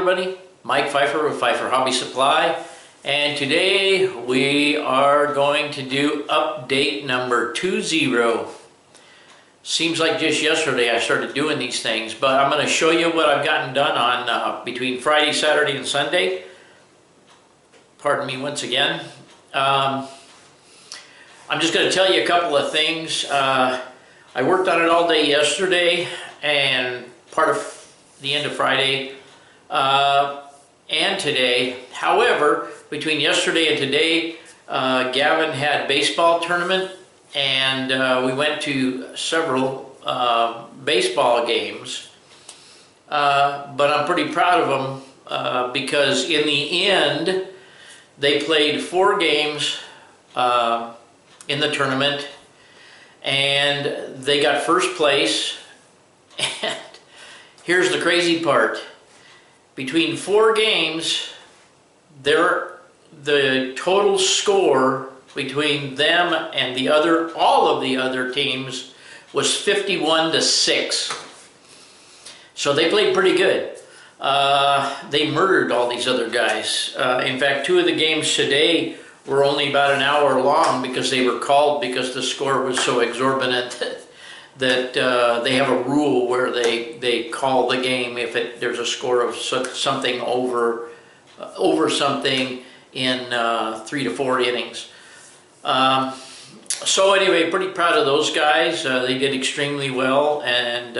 everybody, Mike Pfeiffer with Pfeiffer Hobby Supply, and today we are going to do update number 20. Seems like just yesterday I started doing these things, but I'm going to show you what I've gotten done on between Friday, Saturday, and Sunday. Pardon me once again. I'm just going to tell you a couple of things. I worked on it all day yesterday and part of the end of Friday and today. However, between yesterday and today, Gavin had baseball tournament, and we went to several baseball games. But I'm pretty proud of them because in the end, they played 4 games in the tournament, and they got first place. And here's the crazy part. Between 4 games, the total score between them and all of the other teams was 51-6. So they played pretty good. They murdered all these other guys. In fact, 2 of the games today were only about an hour long because they were called because the score was so exorbitant that they have a rule where they call the game if there's a score of something over something in 3 to 4 innings. So anyway, pretty proud of those guys. They did extremely well, and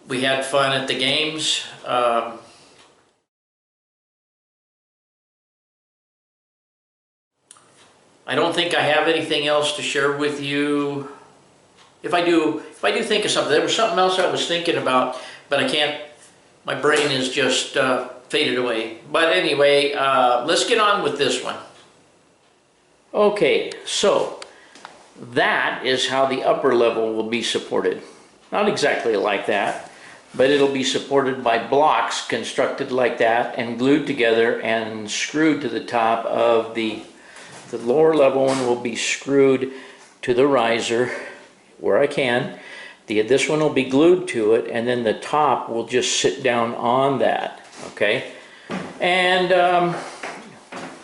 we had fun at the games. I don't think I have anything else to share with you. If I do think of something, there was something else I was thinking about, but I can't, my brain is just faded away. But anyway, let's get on with this one. Okay, so that is how the upper level will be supported. Not exactly like that, but it'll be supported by blocks constructed like that and glued together and screwed to the top of the lower level one will be screwed to the riser where I can. This one will be glued to it, and then the top will just sit down on that, okay? And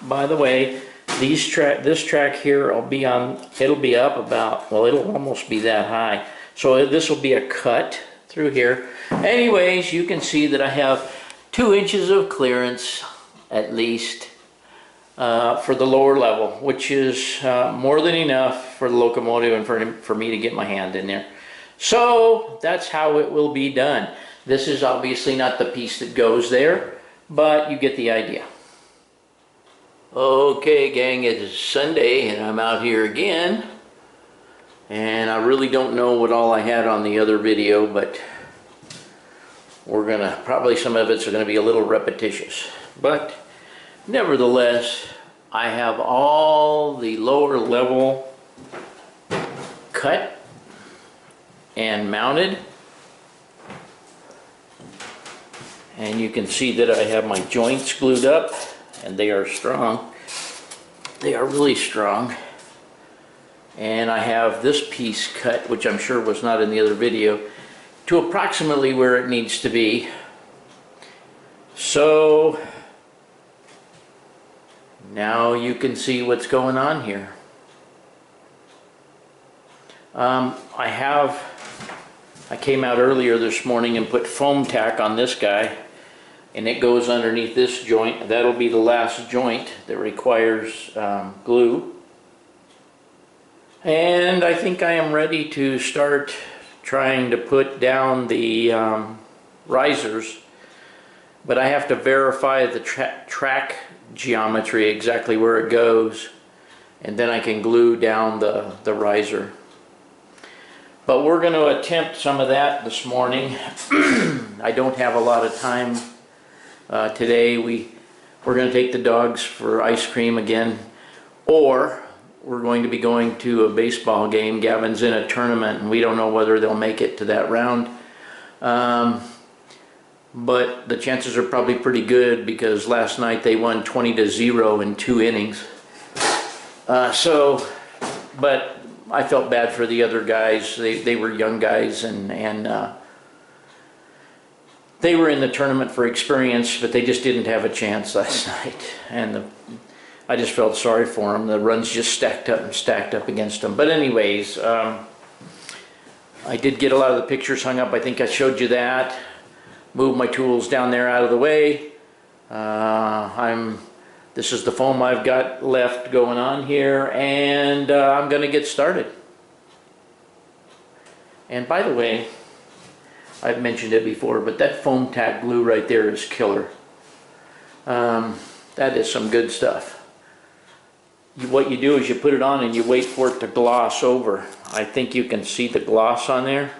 by the way, this track here it'll be up about, well, it'll almost be that high. So this will be a cut through here. Anyways, you can see that I have 2 inches of clearance at least for the lower level, which is more than enough for the locomotive and for me to get my hand in there. So that's how it will be done. This is obviously not the piece that goes there, but you get the idea. Okay gang, it is Sunday and I'm out here again, and I really don't know what all I had on the other video, but we're gonna, probably some of it's gonna be a little repetitious, but nevertheless, I have all the lower level cut and mounted, and you can see that I have my joints glued up, and they are strong. They are really strong. And I have this piece cut, which I'm sure was not in the other video, to approximately where it needs to be. So now you can see what's going on here. I came out earlier this morning and put foam tack on this guy, and it goes underneath this joint. That'll be the last joint that requires glue. And I think I am ready to start trying to put down the risers, but I have to verify the track geometry, exactly where it goes, and then I can glue down the riser. But we're going to attempt some of that this morning. I don't have a lot of time today. We're going to take the dogs for ice cream again, or we're going to be going to a baseball game. Gavin's in a tournament, and we don't know whether they'll make it to that round. But the chances are probably pretty good because last night they won 20-0 in 2 innings. But I felt bad for the other guys. They were young guys, and they were in the tournament for experience, but they just didn't have a chance last night. And I just felt sorry for them. The runs just stacked up against them. But anyways, I did get a lot of the pictures hung up. I think I showed you that. Moved my tools down there out of the way. This is the foam I've got left going on here, and I'm going to get started. And by the way, I've mentioned it before, but that foam tack glue right there is killer. That is some good stuff. What you do is you put it on and you wait for it to gloss over. I think you can see the gloss on there,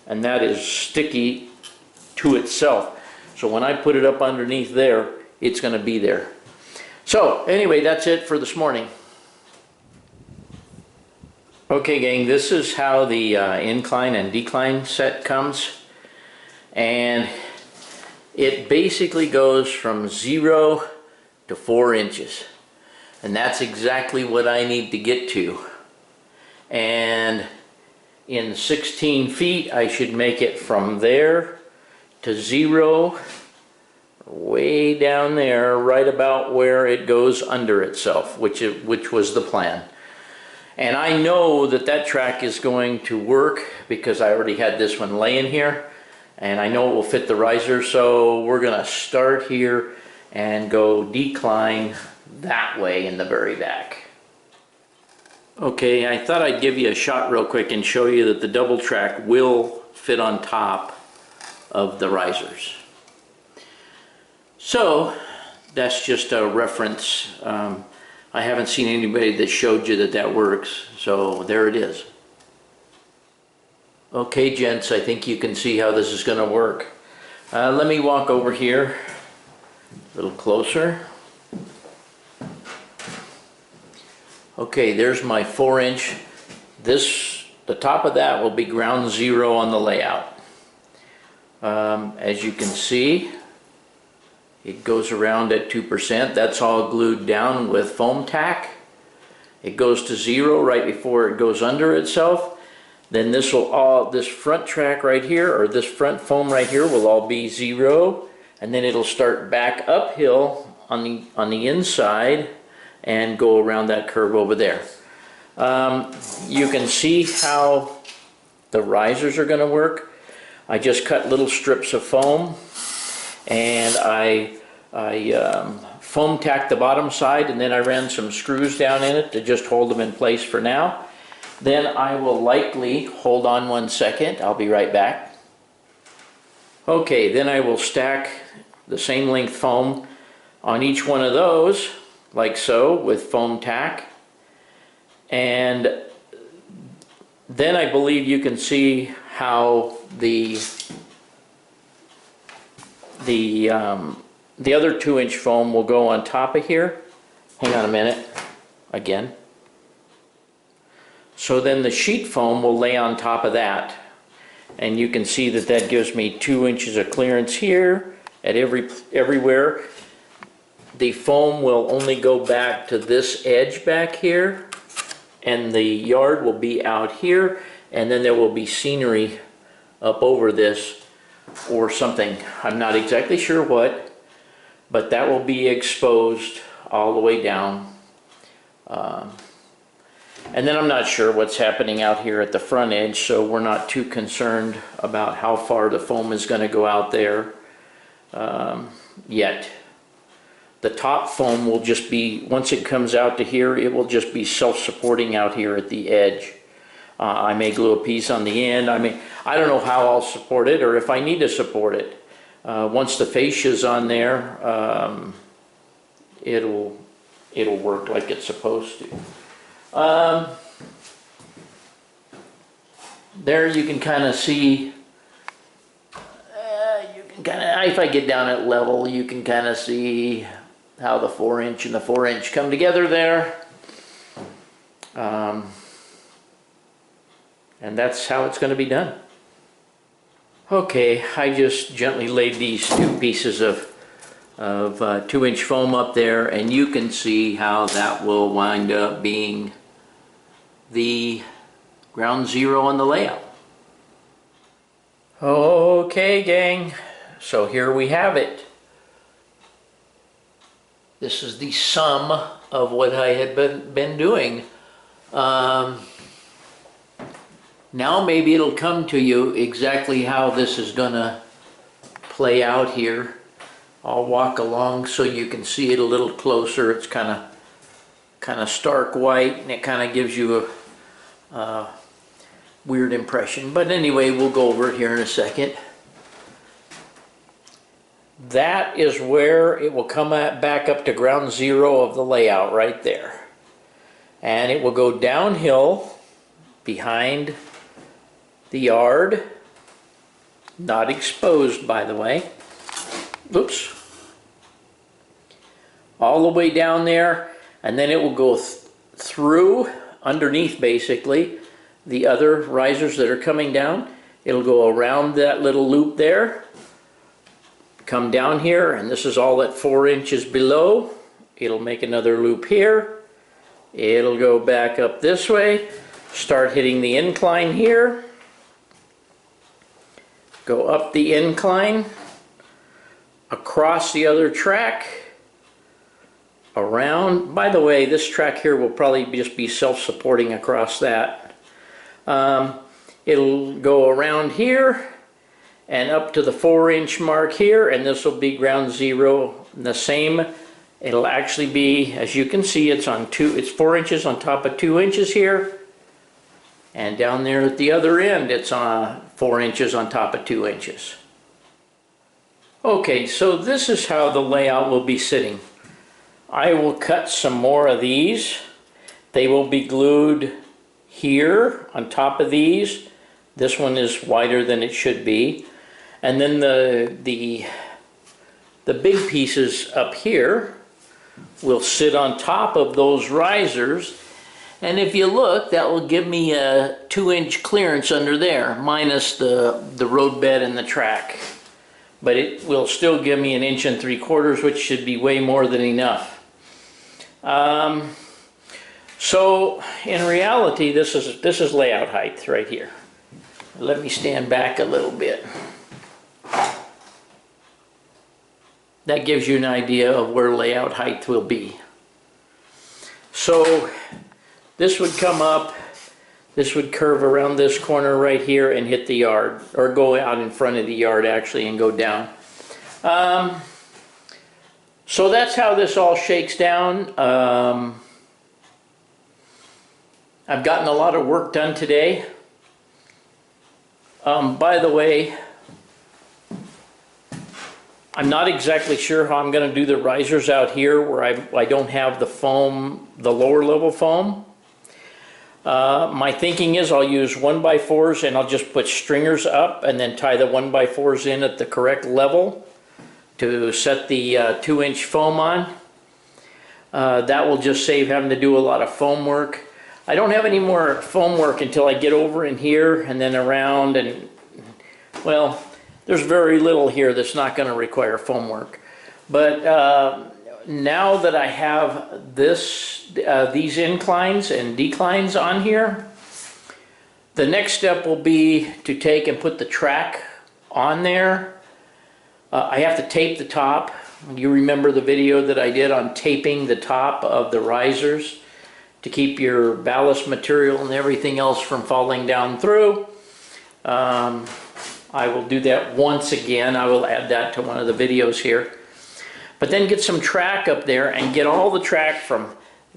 and that is sticky to itself. So when I put it up underneath there, it's going to be there. So anyway, that's it for this morning. Okay gang, this is how the incline and decline set comes, and it basically goes from 0 to 4 inches, and that's exactly what I need to get to. And in 16 feet I should make it from there to 0, way down there, right about where it goes under itself, which was the plan. And I know that that track is going to work because I already had this one laying here, and I know it will fit the riser. So we're going to start here and go decline that way in the very back. Okay, I thought I'd give you a shot real quick and show you that the double track will fit on top of the risers. So that's just a reference. I haven't seen anybody that showed you that that works, so there it is. Okay gents, I think you can see how this is going to work. Let me walk over here a little closer. Okay, there's my 4-inch. The top of that will be ground 0 on the layout. As you can see, it goes around at 2%. That's all glued down with foam tack. It goes to 0 right before it goes under itself. Then this front track right here, or this front foam right here, will all be 0, and then it'll start back uphill on the inside and go around that curve over there. You can see how the risers are going to work. I just cut little strips of foam, and I foam tacked the bottom side, and then I ran some screws down in it to just hold them in place for now. Then I will likely, hold on 1 second, I'll be right back. Okay, then I will stack the same length foam on each one of those, like so, with foam tack. And then I believe you can see how the other 2-inch foam will go on top of here. Hang on a minute, again. So then the sheet foam will lay on top of that. And you can see that that gives me 2 inches of clearance here at everywhere. The foam will only go back to this edge back here, and the yard will be out here, and then there will be scenery up over this or something. I'm not exactly sure what, but that will be exposed all the way down. And then I'm not sure what's happening out here at the front edge, so we're not too concerned about how far the foam is going to go out there yet. The top foam will just be, once it comes out to here, it will just be self-supporting out here at the edge. I may glue a piece on the end. I don't know how I'll support it, or if I need to support it. Once the fascia's on there, it'll work like it's supposed to. There you can kind of see, if I get down at level, you can kind of see how the 4-inch and the 4-inch come together there. And that's how it's going to be done. Okay, I just gently laid these 2 pieces of 2-inch foam up there, and you can see how that will wind up being the ground 0 on the layout. Okay gang, So here we have it. This is the sum of what I had been doing. Now maybe it'll come to you exactly how this is gonna play out here. I'll walk along so you can see it a little closer. It's kind of stark white, and it kind of gives you a weird impression. But anyway, we'll go over it here in a second. That is where it will come back up to ground zero of the layout right there. And it will go downhill behind the yard, not exposed by the way. Oops. All the way down there, and then it will go through underneath basically the other risers that are coming down. It'll go around that little loop there, come down here, and this is all at 4 inches below. It'll make another loop here. It'll go back up this way, start hitting the incline here, go up the incline, across the other track, around. By the way, this track here will probably just be self-supporting across that. It'll go around here and up to the 4-inch mark here, and this will be ground zero. The same, it'll actually be, as you can see, it's 4 inches on top of 2 inches here, and down there at the other end it's 4 inches on top of 2 inches. Okay, so this is how the layout will be sitting. I will cut some more of these. They will be glued here on top of these. This one is wider than it should be. And then the big pieces up here will sit on top of those risers. And if you look, that will give me a 2-inch clearance under there, minus the roadbed and the track. But it will still give me 1 3/4 inches, which should be way more than enough. So in reality, this is layout height right here. Let me stand back a little bit. That gives you an idea of where layout height will be. So this would come up, this would curve around this corner right here and hit the yard, or go out in front of the yard actually and go down. So that's how this all shakes down. I've gotten a lot of work done today. By the way, I'm not exactly sure how I'm going to do the risers out here where I don't have the foam, the lower level foam. My thinking is I'll use 1x4s and I'll just put stringers up and then tie the 1x4s in at the correct level to set the 2-inch foam on. That will just save having to do a lot of foam work. I don't have any more foam work until I get over in here and then around, and well, there's very little here that's not going to require foam work. But now that I have these inclines and declines on here, the next step will be to take and put the track on there. I have to tape the top. You remember the video that I did on taping the top of the risers to keep your ballast material and everything else from falling down through. I will do that once again. I will add that to one of the videos here. But then get some track up there and get all the track from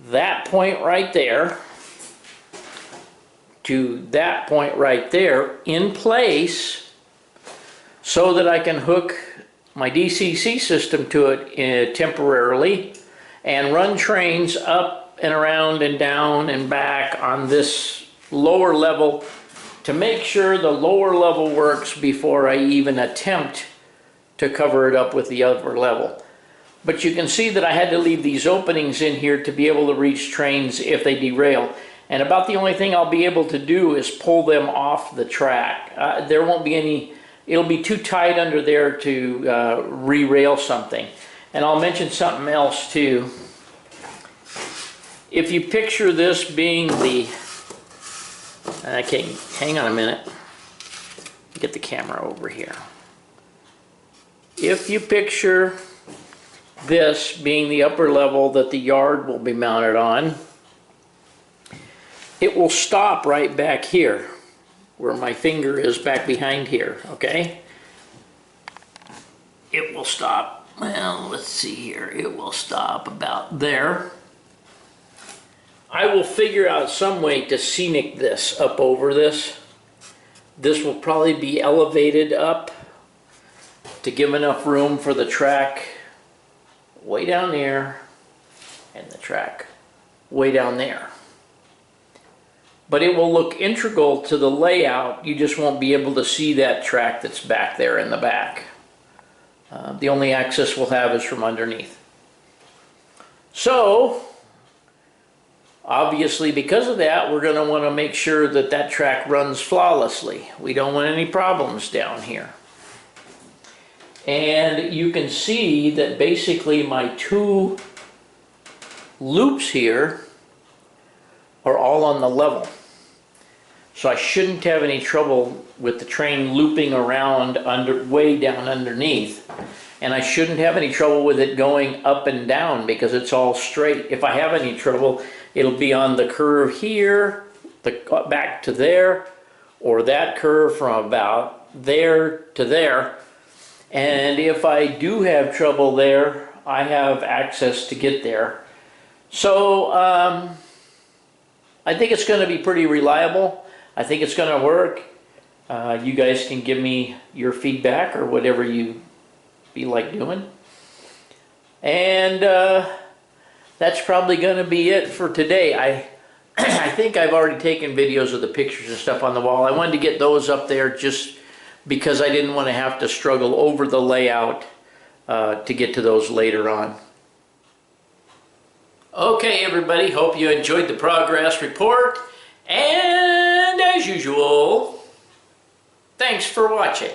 that point right there to that point right there in place so that I can hook my DCC system to it temporarily and run trains up and around and down and back on this lower level to make sure the lower level works before I even attempt to cover it up with the upper level. But you can see that I had to leave these openings in here to be able to reach trains if they derail. And about the only thing I'll be able to do is pull them off the track. There won't be any, it'll be too tight under there to re-rail something. And I'll mention something else too. If you picture this being the, okay, hang on a minute, get the camera over here. if you picture this being the upper level that the yard will be mounted on, it will stop right back here where my finger is back behind here, okay? It will stop, well, let's see here, it will stop about there. I will figure out some way to scenic this up over this. This will probably be elevated up to give enough room for the track way down there and the track way down there. But it will look integral to the layout. You just won't be able to see that track that's back there in the back. The only access we'll have is from underneath. So, obviously because of that, we're going to want to make sure that that track runs flawlessly. We don't want any problems down here. And you can see that basically my two loops here are all on the level. So I shouldn't have any trouble with the train looping around way down underneath. And I shouldn't have any trouble with it going up and down because it's all straight. If I have any trouble, it'll be on the curve here, back to there, or that curve from about there to there. And if I do have trouble there, I have access to get there. So I think it's going to be pretty reliable. I think it's going to work. You guys can give me your feedback or whatever you feel like doing. And that's probably going to be it for today. I think I've already taken videos of the pictures and stuff on the wall. I wanted to get those up there just because I didn't want to have to struggle over the layout to get to those later on. Okay, everybody, hope you enjoyed the progress report. And as usual, thanks for watching.